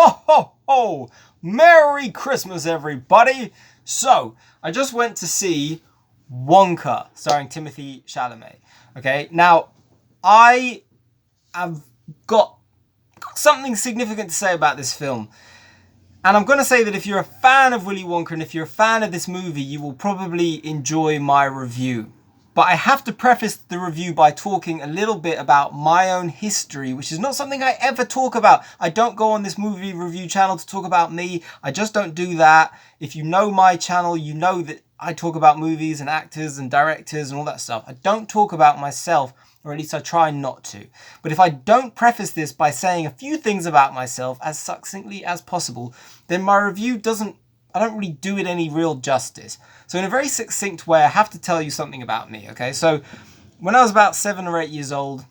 Ho, ho, ho! Merry Christmas, everybody! So, I just went to see Wonka, starring Timothee Chalamet. Okay, now, I have got something significant to say about this film. And I'm going to say that if you're a fan of Willy Wonka and if you're a fan of this movie, you will probably enjoy my review. But I have to preface the review by talking a little bit about my own history, which is not something I ever talk about. I don't go on this movie review channel to talk about me. I just don't do that. If you know my channel, you know that I talk about movies and actors and directors and all that stuff. I don't talk about myself, or at least I try not to. But if I don't preface this by saying a few things about myself as succinctly as possible, then my review I don't really do it any real justice. So in a very succinct way, I have to tell you something about me, okay? So when I was about 7 or 8 years old,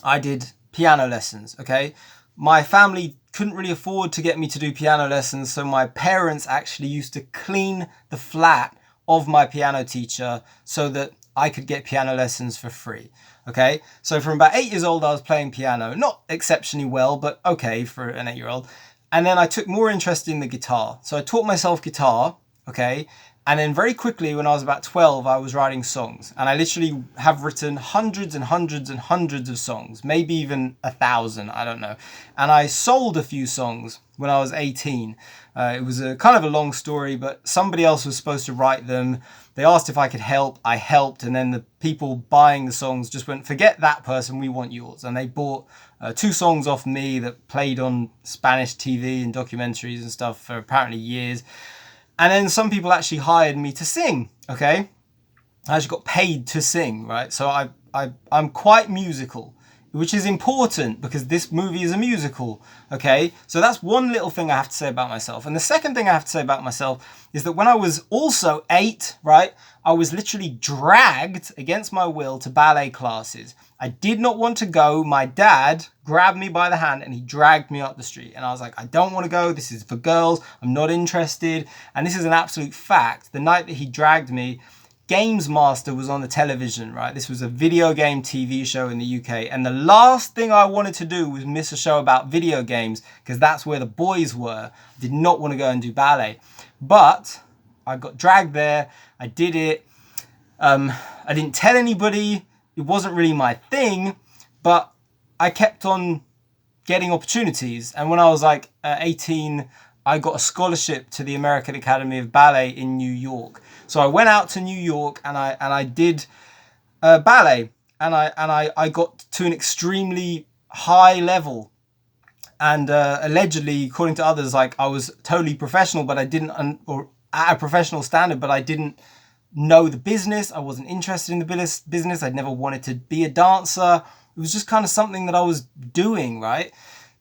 I did piano lessons, okay? My family couldn't really afford to get me to do piano lessons, so my parents actually used to clean the flat of my piano teacher so that I could get piano lessons for free, okay? So from about 8 years old, I was playing piano. Not exceptionally well, but okay for an 8-year-old. And then I took more interest in the guitar. So I taught myself guitar, okay? And then very quickly, when I was about 12, I was writing songs. And I literally have written hundreds and hundreds and hundreds of songs, maybe even 1,000, I don't know. And I sold a few songs when I was 18. It was a kind of a long story, but somebody else was supposed to write them. They asked if I could help. I helped. And then the people buying the songs just went, forget that person, we want yours. And they bought 2 songs off me that played on Spanish TV and documentaries and stuff for apparently years. And then some people actually hired me to sing, okay? I actually got paid to sing, right? So I'm quite musical, which is important because this movie is a musical, okay? So that's one little thing I have to say about myself. And the second thing I have to say about myself is that when I was also 8, right, I was literally dragged against my will to ballet classes. I did not want to go. My dad grabbed me by the hand and he dragged me up the street. And I was like, I don't want to go. This is for girls. I'm not interested. And this is an absolute fact. The night that he dragged me, Games Master was on the television, right? This was a video game TV show in the UK. And the last thing I wanted to do was miss a show about video games because that's where the boys were. I did not want to go and do ballet. But I got dragged there. I did it. I didn't tell anybody. It wasn't really my thing, but I kept on getting opportunities. And when I was like 18, I got a scholarship to the American Academy of Ballet in New York. So I went out to New York and I did ballet, and I got to an extremely high level. And allegedly, according to others, like I was totally professional, but I didn't, or at a professional standard, but I didn't know the business. I wasn't interested in the business. I'd never wanted to be a dancer. It was just kind of something that I was doing, right?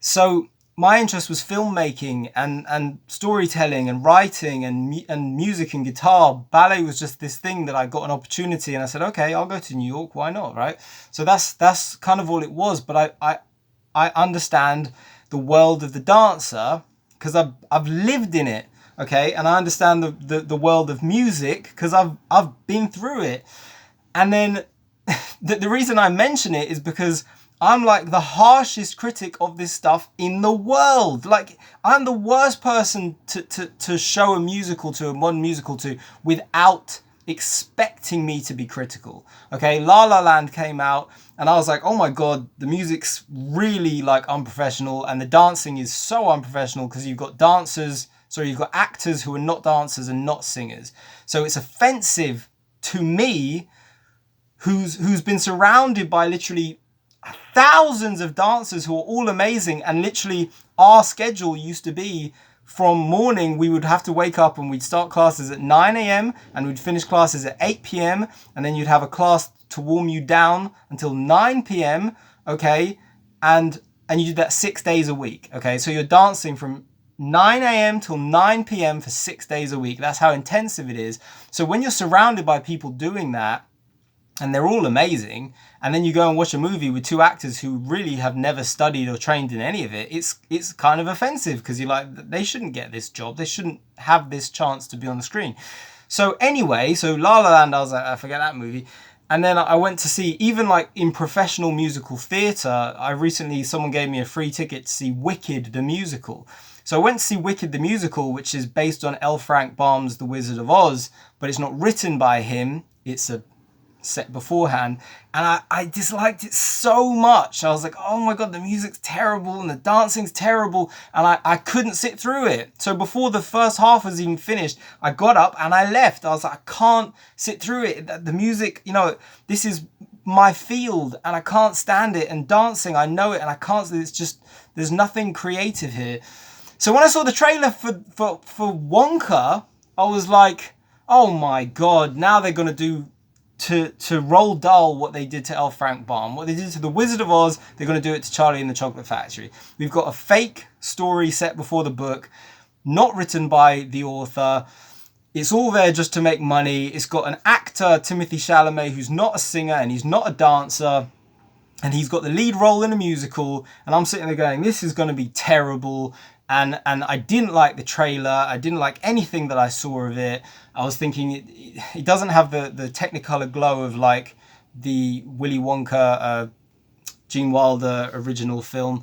So my interest was filmmaking and storytelling and writing and music and guitar. Ballet was just this thing that I got an opportunity and I said, okay, I'll go to New York. Why not, right? So that's kind of all it was. But I understand the world of the dancer because I've lived in it. Okay, and I understand the world of music because I've been through it. And then the reason I mention it is because I'm like the harshest critic of this stuff in the world. Like I'm the worst person to show a musical to, a modern musical to, without expecting me to be critical. Okay, La La Land came out and I was like, oh my God, the music's really like unprofessional and the dancing is so unprofessional because you've got actors who are not dancers and not singers. So it's offensive to me, who's been surrounded by literally thousands of dancers who are all amazing, and literally our schedule used to be from morning, we would have to wake up and we'd start classes at 9 a.m. and we'd finish classes at 8 p.m. and then you'd have a class to warm you down until 9 p.m. Okay, and you did that 6 days a week. Okay, so you're dancing from 9 a.m. till 9 p.m. for 6 days a week. That's how intensive it is. So when you're surrounded by people doing that, and they're all amazing, and then you go and watch a movie with 2 actors who really have never studied or trained in any of it, it's kind of offensive because you're like, they shouldn't get this job. They shouldn't have this chance to be on the screen. So anyway, so La La Land, I was like, I forget that movie. And then I went to see, even like in professional musical theatre, someone gave me a free ticket to see Wicked the musical. So I went to see Wicked the musical, which is based on L. Frank Baum's The Wizard of Oz, but it's not written by him. It's a set beforehand, and I disliked it so much. I was like, oh my god, the music's terrible and the dancing's terrible, and I couldn't sit through it. So before the first half was even finished, I got up and I left. I was like, I can't sit through it. The music, this is my field and I can't stand it, and dancing, I know it and I can't. It's just, there's nothing creative here. So when I saw the trailer for Wonka, I was like, oh my god, now they're gonna do to Roald Dahl what they did to L. Frank Baum. What they did to The Wizard of Oz, they're going to do it to Charlie and the Chocolate Factory. We've got a fake story set before the book, not written by the author. It's all there just to make money. It's got an actor, Timothee Chalamet, who's not a singer and he's not a dancer. And he's got the lead role in a musical. And I'm sitting there going, this is going to be terrible. And I didn't like the trailer. I didn't like anything that I saw of it. I was thinking it doesn't have the Technicolor glow of like the Willy Wonka, Gene Wilder original film.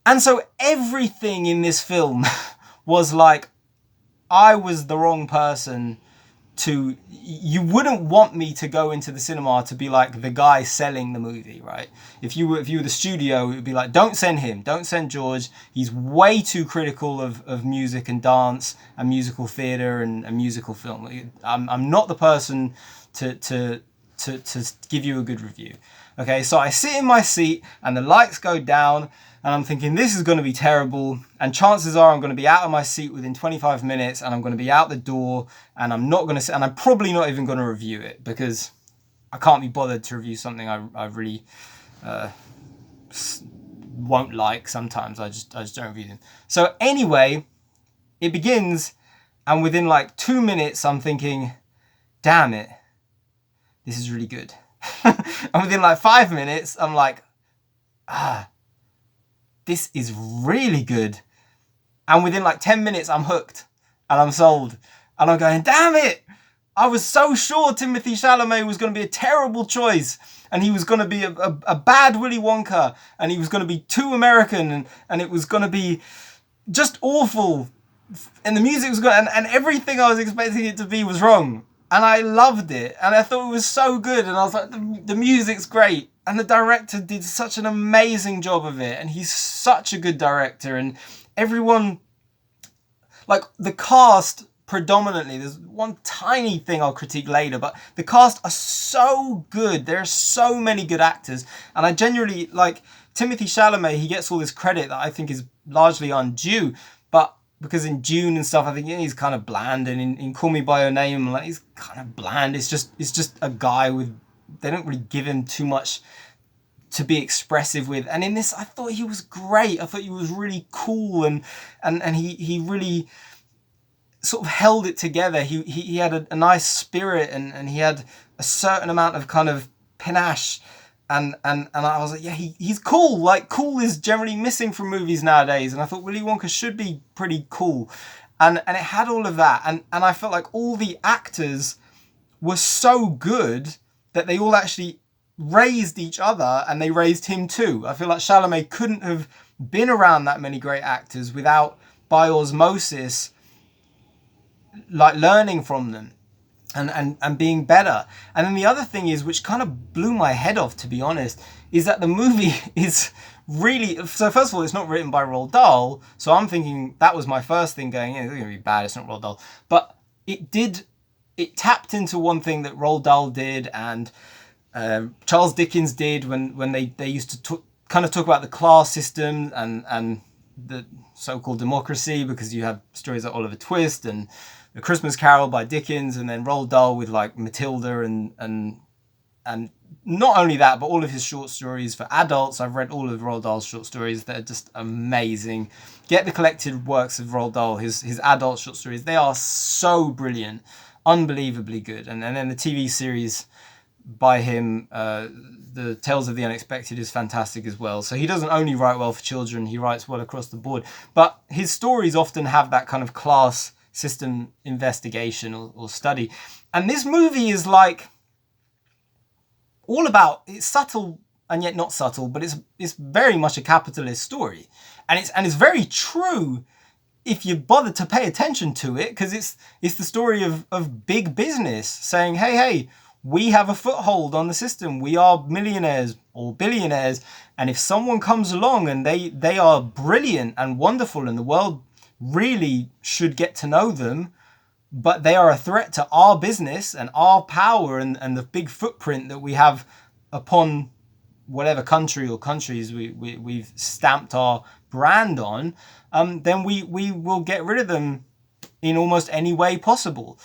And so everything in this film was like, I was the wrong person to, you wouldn't want me to go into the cinema to be like the guy selling the movie, right? If you were the studio, it would be like, don't send him, don't send George. He's way too critical of music and dance and musical theatre and musical film. I'm not the person to give you a good review. Okay, so I sit in my seat and the lights go down and I'm thinking this is going to be terrible, and chances are I'm going to be out of my seat within 25 minutes and I'm going to be out the door, and I'm not going to sit, and I'm probably not even going to review it because I can't be bothered to review something I really won't like. Sometimes I just don't review them. So anyway, it begins, and within like 2 minutes I'm thinking, damn it, this is really good. And within like 5 minutes I'm like, this is really good. And within like 10 minutes, I'm hooked and I'm sold. And I'm going, damn it. I was so sure Timothée Chalamet was going to be a terrible choice. And he was going to be a bad Willy Wonka. And he was going to be too American. And it was going to be just awful. And the music was good. And everything I was expecting it to be was wrong. And I loved it. And I thought it was so good. And I was like, the music's great. And the director did such an amazing job of it. And he's such a good director. And everyone, like the cast predominantly, there's one tiny thing I'll critique later, but the cast are so good. There are so many good actors. And I genuinely, like Timothée Chalamet, he gets all this credit that I think is largely undue. But because in Dune and stuff, I think he's kind of bland. And in Call Me By Your Name, like, he's kind of bland. It's just a guy with, they don't really give him too much to be expressive with. And in this, I thought he was great. I thought he was really cool, and he really sort of held it together. He had a nice spirit, and he had a certain amount of kind of panache. And I was like, yeah, he's cool. Like, cool is generally missing from movies nowadays. And I thought Willy Wonka should be pretty cool. And it had all of that. And I felt like all the actors were so good that they all actually raised each other, and they raised him too. I feel like Chalamet couldn't have been around that many great actors without, by osmosis, like learning from them and being better. And then the other thing is, which kind of blew my head off, to be honest, is that the movie is really, so first of all, it's not written by Roald Dahl, so I'm thinking, that was my first thing going, yeah, it's going to be bad, it's not Roald Dahl. But it tapped into one thing that Roald Dahl did, and Charles Dickens did when they used to kind of talk about the class system and the so-called democracy, because you have stories like Oliver Twist and The Christmas Carol by Dickens, and then Roald Dahl with like Matilda and not only that, but all of his short stories for adults. I've read all of Roald Dahl's short stories. They're just amazing. Get the collected works of Roald Dahl, his adult short stories. They are so brilliant, unbelievably good. And then the TV series by him, the Tales of the Unexpected, is fantastic as well. So he doesn't only write well for children, he writes well across the board. But his stories often have that kind of class system investigation or study. And this movie is like, all about, it's subtle and yet not subtle, but it's very much a capitalist story. And it's very true if you bother to pay attention to it, because it's the story of big business saying, hey, we have a foothold on the system. We are millionaires or billionaires. And if someone comes along and they are brilliant and wonderful and the world really should get to know them, but they are a threat to our business and our power and the big footprint that we have upon whatever country or countries we've stamped our brand on, then we will get rid of them in almost any way possible.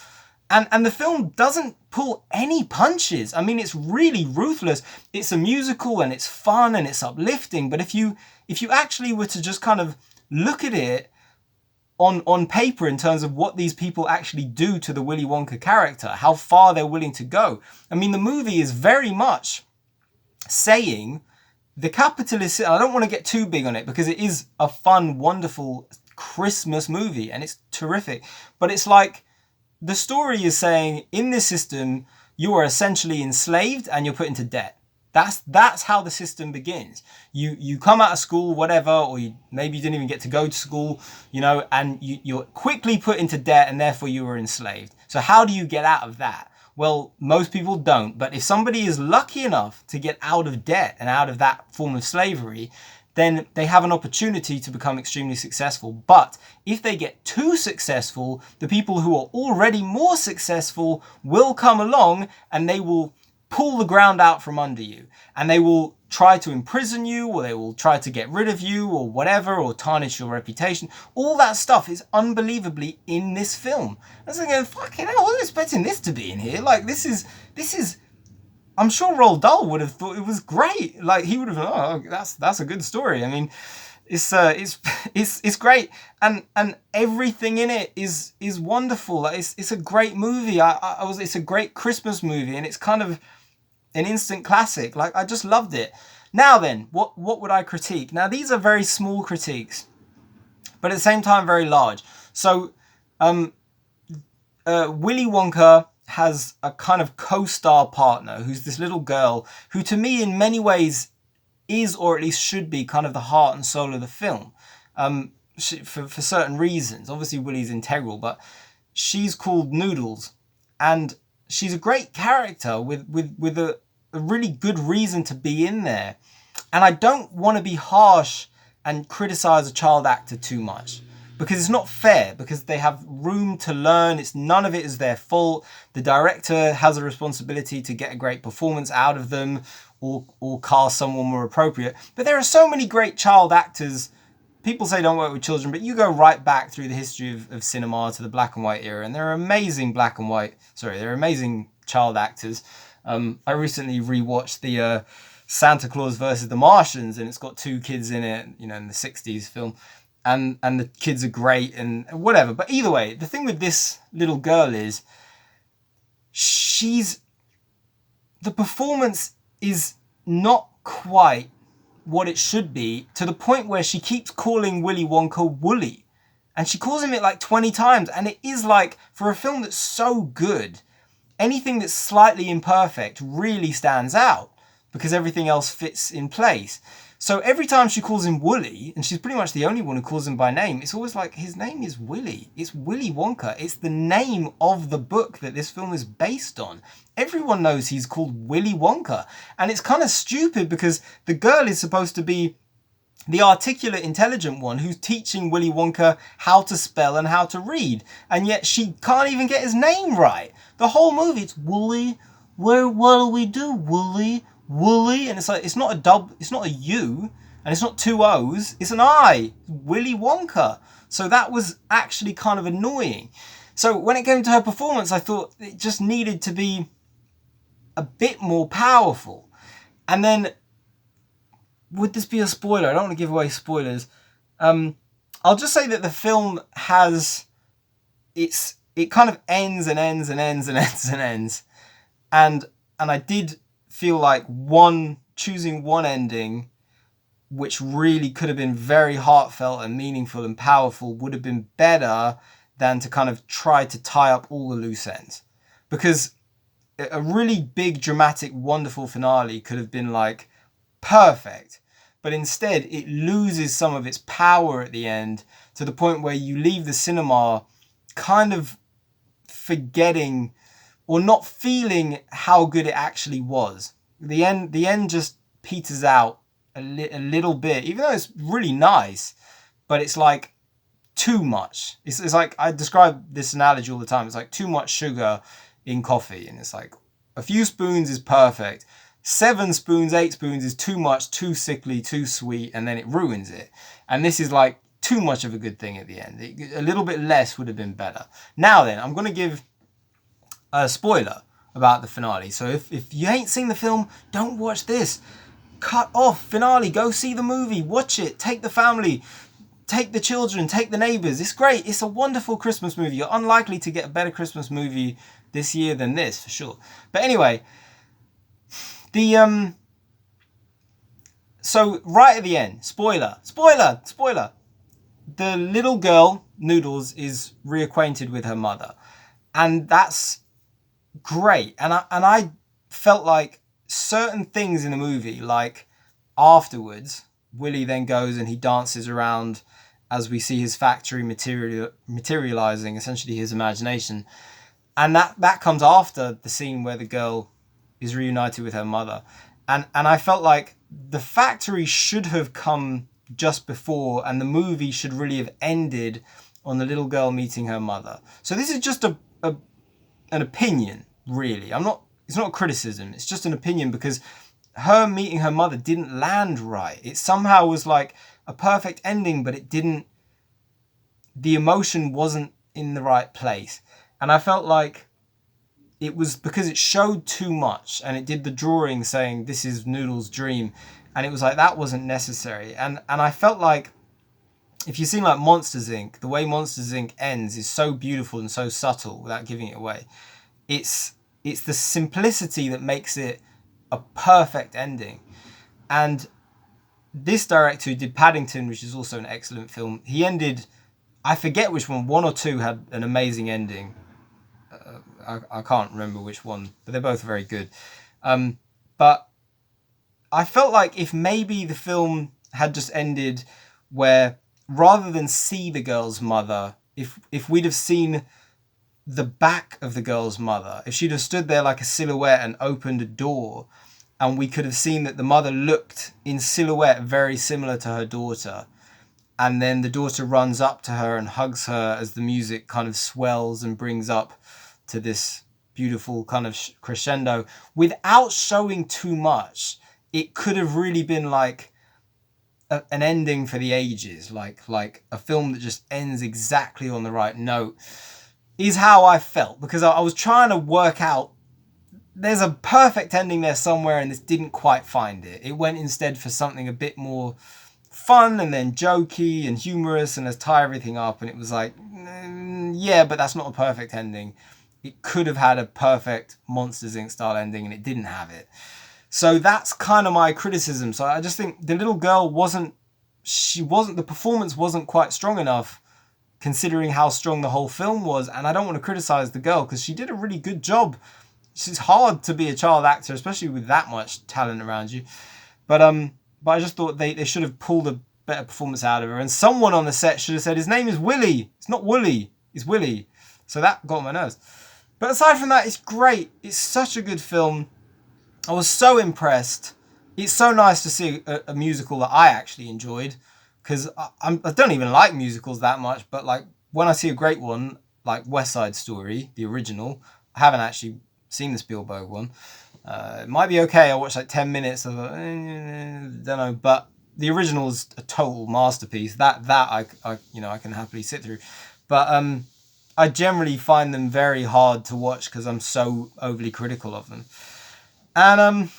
And the film doesn't pull any punches. I mean, it's really ruthless. It's a musical and it's fun and it's uplifting. But if you actually were to just kind of look at it on paper in terms of what these people actually do to the Willy Wonka character, how far they're willing to go. I mean, the movie is very much saying the capitalist, I don't want to get too big on it because it is a fun, wonderful Christmas movie and it's terrific. But it's like, the story is saying, in this system, you are essentially enslaved and you're put into debt. That's how the system begins. You come out of school, whatever, or maybe you didn't even get to go to school, and you're quickly put into debt and therefore you were enslaved. So how do you get out of that? Well, most people don't. But if somebody is lucky enough to get out of debt and out of that form of slavery, then they have an opportunity to become extremely successful. But if they get too successful, the people who are already more successful will come along and they will pull the ground out from under you. And they will try to imprison you, or they will try to get rid of you, or whatever, or tarnish your reputation. All that stuff is unbelievably in this film. I was thinking, fucking hell, I wasn't expecting this to be in here. Like, this is... I'm sure Roald Dahl would have thought it was great. Like, he would have, that's a good story. I mean, it's great, and everything in it is wonderful. Like, it's a great movie. It's a great Christmas movie, and it's kind of an instant classic. Like, I just loved it. Now then, what would I critique? Now, these are very small critiques, but at the same time very large. So, Willy Wonka has a kind of co-star partner who's this little girl who, to me, in many ways is, or at least should be, kind of the heart and soul of the film, for certain reasons. Obviously Willy's integral, but she's called Noodles, and she's a great character with a really good reason to be in there. And I don't want to be harsh and criticize a child actor too much, because it's not fair, because they have room to learn. None of it is their fault. The director has a responsibility to get a great performance out of them, or cast someone more appropriate. But there are so many great child actors. People say don't work with children, but you go right back through the history of cinema to the black and white era, and there are amazing amazing child actors. I recently rewatched the Santa Claus versus the Martians, and it's got 2 kids in it, in the 60s film. And the kids are great and whatever. But either way, the thing with this little girl is the performance is not quite what it should be, to the point where she keeps calling Willy Wonka Wooly. And she calls him it like 20 times. And it is like, for a film that's so good, anything that's slightly imperfect really stands out, because everything else fits in place. So every time she calls him Wooly, and she's pretty much the only one who calls him by name, it's always like, his name is Willy. It's Willy Wonka. It's the name of the book that this film is based on. Everyone knows he's called Willy Wonka. And it's kind of stupid, because the girl is supposed to be the articulate, intelligent one who's teaching Willy Wonka how to spell and how to read. And yet she can't even get his name right. The whole movie, it's Wooly. What do we do, Wooly? Wooly, and it's like, it's not a U, and it's not 2 O's, it's an I, Willy Wonka. So that was actually kind of annoying. So when it came to her performance, I thought it just needed to be a bit more powerful. And then, would this be a spoiler? I don't want to give away spoilers. I'll just say that the film has, it kind of ends and ends and ends and ends and ends. And I did feel like choosing one ending, which really could have been very heartfelt and meaningful and powerful, would have been better than to kind of try to tie up all the loose ends. Because a really big, dramatic, wonderful finale could have been like perfect, but instead it loses some of its power at the end to the point where you leave the cinema kind of forgetting or not feeling how good it actually was. The end just peters out a little bit, even though it's really nice, but it's like too much. It's like, I describe this analogy all the time. It's like too much sugar in coffee, and it's like a few spoons is perfect. 7 spoons, 8 spoons is too much, too sickly, too sweet, and then it ruins it. And this is like too much of a good thing at the end. A little bit less would have been better. Now then, I'm going to give a spoiler about the finale. So if you ain't seen the film, don't watch this. Cut off finale. Go see the movie. Watch it. Take the family. Take the children. Take the neighbors. It's great. It's a wonderful Christmas movie. You're unlikely to get a better Christmas movie this year than this, for sure. But anyway, so right at the end, spoiler, the little girl, Noodles, is reacquainted with her mother. And that's great. And I felt like certain things in the movie, like afterwards, Willie then goes and he dances around as we see his factory materializing, essentially his imagination. And that comes after the scene where the girl is reunited with her mother. And I felt like the factory should have come just before, and the movie should really have ended on the little girl meeting her mother. So this is just an opinion, really. It's not a criticism, it's just an opinion, because her meeting her mother didn't land right. It somehow was like a perfect ending, but the emotion wasn't in the right place. And I felt like it was because it showed too much, and it did the drawing saying this is Noodle's dream, and it was like that wasn't necessary. And I felt like if you've seen like Monsters Inc., the way Monsters Inc. ends is so beautiful and so subtle without giving it away. It's the simplicity that makes it a perfect ending. And this director who did Paddington, which is also an excellent film, he ended, I forget which one or two had an amazing ending. I can't remember which one, but they're both very good. But I felt like if maybe the film had just ended where, rather than see the girl's mother, if we'd have seen the back of the girl's mother, if she'd have stood there like a silhouette and opened a door, and we could have seen that the mother looked in silhouette very similar to her daughter, and then the daughter runs up to her and hugs her as the music kind of swells and brings up to this beautiful kind of crescendo, without showing too much, it could have really been like an ending for the ages, like a film that just ends exactly on the right note, is how I felt. Because I was trying to work out, there's a perfect ending there somewhere, and this didn't quite find it. It went instead for something a bit more fun and then jokey and humorous, and let's tie everything up, and it was like, yeah, but that's not a perfect ending. It could have had a perfect Monsters Inc. style ending, and it didn't have it. So that's kind of my criticism. So I just think the little girl the performance wasn't quite strong enough, considering how strong the whole film was. And I don't want to criticize the girl, because she did a really good job. It's hard to be a child actor, especially with that much talent around you. But I just thought they should have pulled a better performance out of her. And someone on the set should have said, his name is Willie. It's not Wooly, it's Willie. So that got on my nerves. But aside from that, it's great. It's such a good film. I was so impressed. It's so nice to see a musical that I actually enjoyed, because I don't even like musicals that much, but like when I see a great one, like West Side Story, the original, I haven't actually seen the Spielberg one. It might be okay. I watched like 10 minutes of don't know, but the original is a total masterpiece. That I can happily sit through. But I generally find them very hard to watch because I'm so overly critical of them. And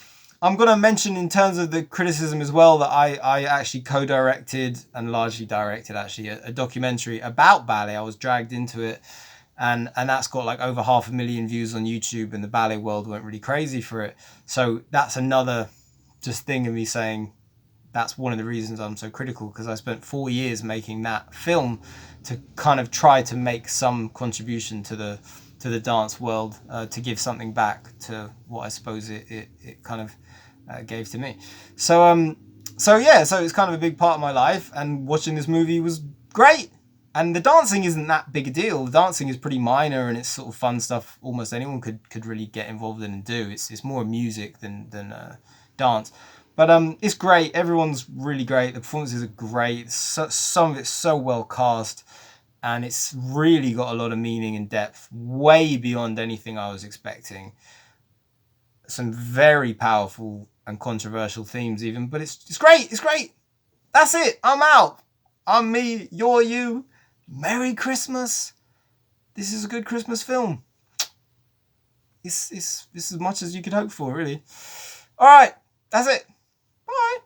I'm going to mention, in terms of the criticism as well, that I actually co-directed and largely directed actually a documentary about ballet. I was dragged into it, and that's got like over 500,000 views on YouTube, and the ballet world went really crazy for it. So that's another just thing of me saying that's one of the reasons I'm so critical, because I spent 4 years making that film to kind of try to make some contribution to the to the dance world, to give something back to what I suppose it kind of gave to me. So yeah, so it's kind of a big part of my life, and watching this movie was great. And the dancing isn't that big a deal. The dancing is pretty minor, and it's sort of fun stuff almost anyone could really get involved in and do. It's more music than dance. But it's great. Everyone's really great. The performances are great. Some of it's so well cast, and it's really got a lot of meaning and depth, way beyond anything I was expecting. Some very powerful and controversial themes even, but it's great. It's great. That's it. I'm out. I'm me. You're you. Merry Christmas. This is a good Christmas film. It's as much as you could hope for, really. All right. That's it. Bye.